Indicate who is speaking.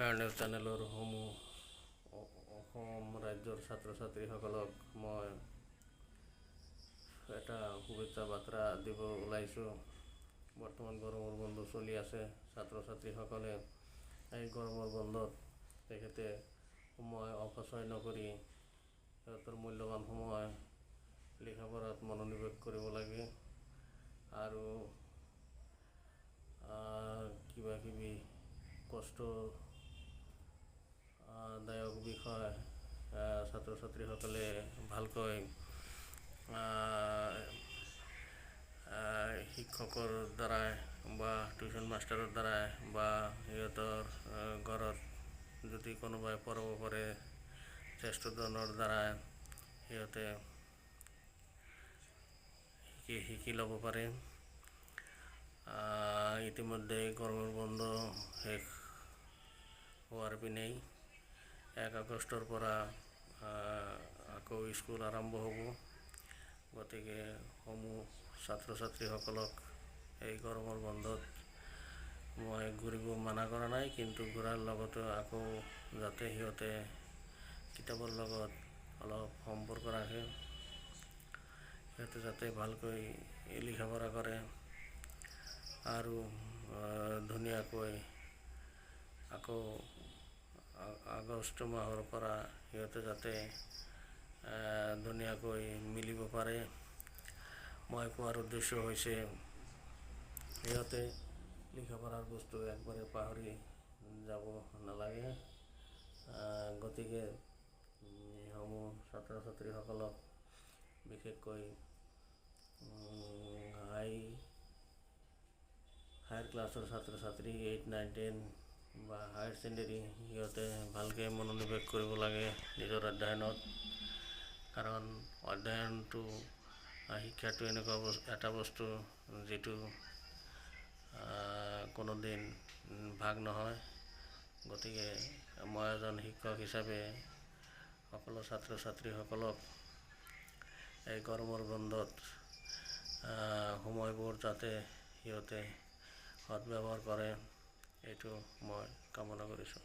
Speaker 1: Fair news চেনেলৰ সমূহ অসম ৰাজ্যৰ ছাত্ৰ ছাত্ৰীসকলক মই এটা শুভেচ্ছা বাৰ্তা দিব ওলাইছোঁ। বৰ্তমান গৰমৰ বন্ধ চলি আছে। ছাত্ৰ ছাত্ৰীসকলে এই গৰমৰ বন্ধত তেখেতে সময় অপচয় নকৰি সিহঁতৰ মূল্যৱান সময় লিখা পঢ়াত মনোনিৱেশ কৰিব লাগে আৰু কিবাকিবি কষ্টদায়ক বিষয় ছাত্ৰ ছাত্ৰীসকলে ভালকৈ শিক্ষকৰ দ্বাৰাই বা টিউশ্যন মাষ্টাৰৰ দ্বাৰাই বা সিহঁতৰ ঘৰত যদি কোনোবাই পঢ়াব পাৰে জ্যেষ্ঠজনৰ দ্বাৰাই সিহঁতে শিকি ল'ব পাৰে। ইতিমধ্যে গৰমৰ বন্ধ শেষ হোৱাৰ পিনেই 1 আগষ্টৰ পৰা আকৌ স্কুল আৰম্ভ হ'ব। গতিকে সমূহ ছাত্ৰ ছাত্ৰীসকলক এই গৰমৰ বন্ধত মই ঘূৰিব মানা কৰা নাই, কিন্তু ঘূৰাৰ লগতে আকৌ যাতে সিহঁতে কিতাপৰ লগত অলপ সম্পৰ্ক ৰাখে, সিহঁতে যাতে ভালকৈ লিখা পঢ়া কৰে আৰু ধুনীয়াকৈ আকৌ আগষ্ট মাহৰ পৰা সিহঁতে যাতে ধুনীয়াকৈ মিলিব পাৰে। মই কোৱাৰ উদ্দেশ্য হৈছে সিহঁতে লিখা পঢ়াৰ বস্তু একবাৰে পাহৰি যাব নালাগে। গতিকে সমূহ ছাত্ৰ ছাত্ৰীসকলক বিশেষকৈ হায়াৰ ক্লাছৰ ছাত্ৰ ছাত্ৰী 8, 9, 10 বা হায়াৰ ছেকেণ্ডেৰী সিহঁতে ভালকৈ মনোনিৱেশ কৰিব লাগে নিজৰ অধ্যয়নত। কাৰণ অধ্যয়নটো শিক্ষাটো এনেকুৱা এটা বস্তু যিটো কোনোদিন ভাগ নহয়। গতিকে মই এজন শিক্ষক হিচাপে সকলো ছাত্ৰ ছাত্ৰীসকলক এই গৰমৰ বন্ধত সময়বোৰ যাতে সিহঁতে সৎ ব্যৱহাৰ কৰে এইটো মই কামনা কৰিছোঁ।